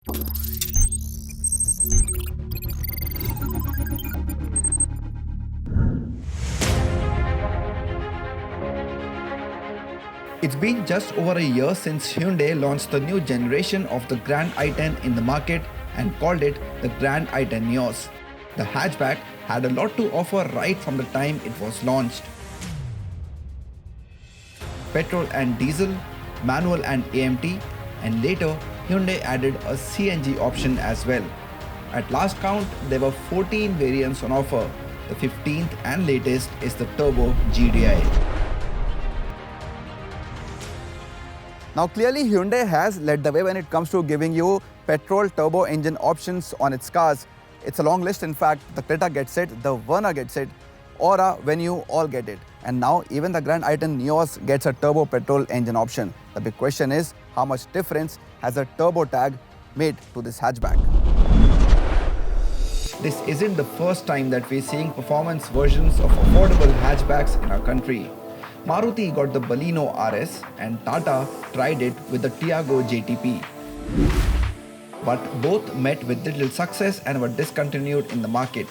It's been just over a year since Hyundai launched the new generation of the Grand i10 in the market and called it the Grand i10 Nios. The hatchback had a lot to offer right from the time it was launched. Petrol and diesel, manual and AMT, and later Hyundai added a CNG option as well. At last count, there were 14 variants on offer. The 15th and latest is the Turbo GDI. Now clearly Hyundai has led the way when it comes to giving you petrol turbo engine options on its cars. It's a long list. In fact, the Creta gets it, the Verna gets it, Aura, Venue all get it. And now even the Grand i10 Nios gets a turbo petrol engine option. The big question is, how much difference has a turbo tag made to this hatchback? This isn't the first time that we're seeing performance versions of affordable hatchbacks in our country. Maruti got the Baleno RS and Tata tried it with the Tiago JTP. But both met with little success and were discontinued in the market.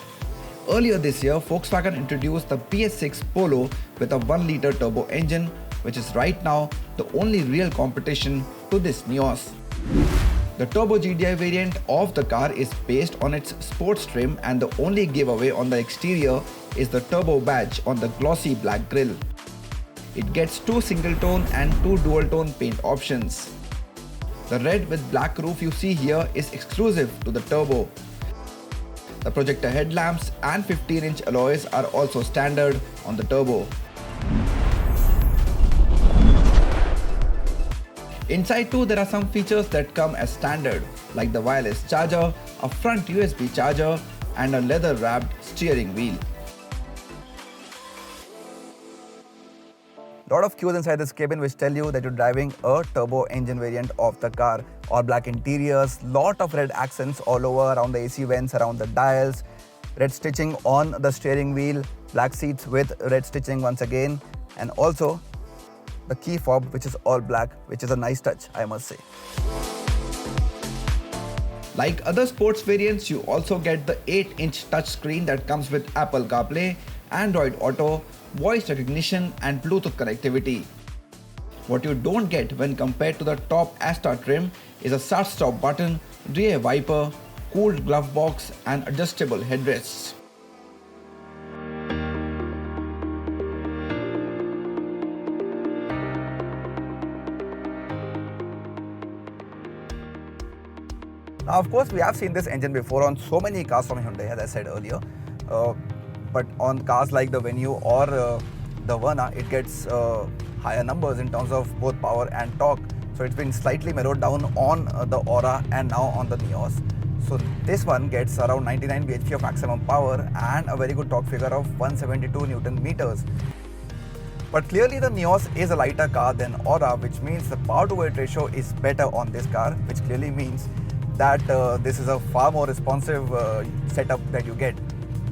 Earlier this year, Volkswagen introduced the PS6 Polo with a 1-litre turbo engine, which is right now the only real competition to this Nios. The Turbo GDI variant of the car is based on its sports trim, and the only giveaway on the exterior is the Turbo badge on the glossy black grille. It gets 2 single-tone and 2 dual-tone paint options. The red with black roof you see here is exclusive to the Turbo. The projector headlamps and 15-inch alloys are also standard on the Turbo. Inside too, there are some features that come as standard, like the wireless charger, a front USB charger, and a leather-wrapped steering wheel. Lot of cues inside this cabin which tell you that you're driving a turbo engine variant of the car. All black interiors, lot of red accents all over around the AC vents, around the dials, red stitching on the steering wheel, black seats with red stitching once again, and also the key fob which is all black, which is a nice touch, I must say. Like other sports variants, you also get the 8-inch touchscreen that comes with Apple CarPlay, Android Auto, voice recognition and Bluetooth connectivity. What you don't get when compared to the top Astra trim is a start-stop button, rear wiper, cooled glove box and adjustable headrests. Now of course we have seen this engine before on so many cars from Hyundai, as I said earlier. But on cars like the Venue or the Verna, it gets higher numbers in terms of both power and torque. So it's been slightly mellowed down on the Aura and now on the Nios. So this one gets around 99 bhp of maximum power and a very good torque figure of 172 Newton meters. But clearly the Nios is a lighter car than Aura, which means the power to weight ratio is better on this car, which clearly means that this is a far more responsive setup that you get.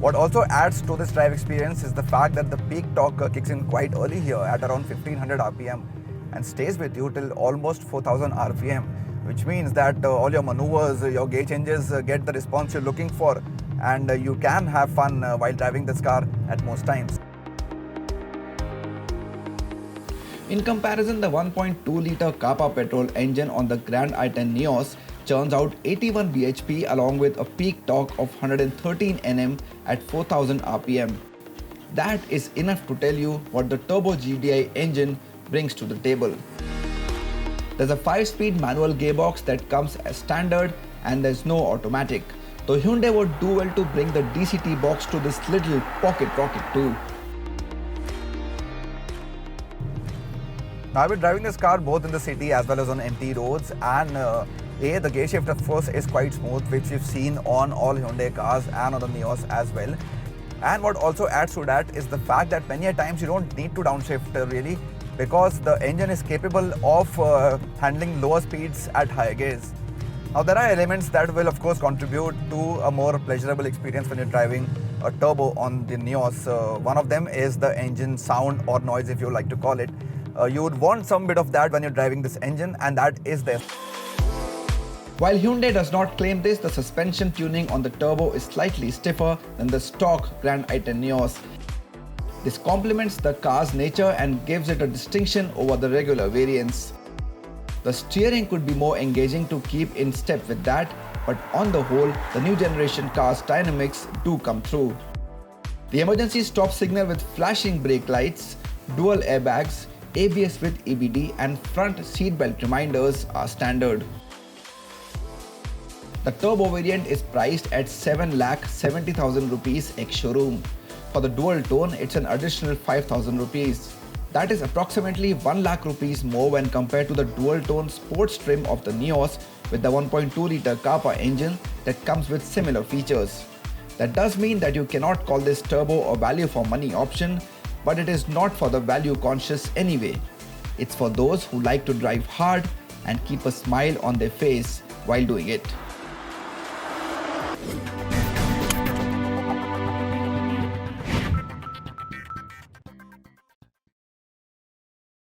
What also adds to this drive experience is the fact that the peak torque kicks in quite early here at around 1500 RPM and stays with you till almost 4000 RPM, which means that all your maneuvers, your gear changes get the response you're looking for, and you can have fun while driving this car at most times. In comparison, the 1.2-litre Kappa petrol engine on the Grand i10 Nios churns out 81 bhp along with a peak torque of 113 Nm at 4000 RPM. That is enough to tell you what the Turbo GDI engine brings to the table. There's a 5-speed manual gearbox that comes as standard and there's no automatic. Though Hyundai would do well to bring the DCT box to this little pocket rocket too. Now I've been driving this car both in the city as well as on empty roads, and the gear shift of course is quite smooth, which we've seen on all Hyundai cars and on the Nios as well. And what also adds to that is the fact that many a times you don't need to downshift really, because the engine is capable of handling lower speeds at higher gears. Now there are elements that will of course contribute to a more pleasurable experience when you're driving a turbo on the Nios. One of them is the engine sound or noise, if you like to call it. You would want some bit of that when you're driving this engine, and that is there. While Hyundai does not claim this, the suspension tuning on the turbo is slightly stiffer than the stock Grand i10 Nios. This complements the car's nature and gives it a distinction over the regular variants. The steering could be more engaging to keep in step with that, but on the whole, the new generation car's dynamics do come through. The emergency stop signal with flashing brake lights, dual airbags, ABS with EBD and front seatbelt reminders are standard. The turbo variant is priced at 7,70,000 rupees ex-showroom. For the dual tone, it's an additional 5,000 rupees. That is approximately 1 lakh rupees more when compared to the dual tone sports trim of the Nios with the 1.2-litre Kappa engine that comes with similar features. That does mean that you cannot call this turbo a value for money option, but it is not for the value conscious anyway. It's for those who like to drive hard and keep a smile on their face while doing it.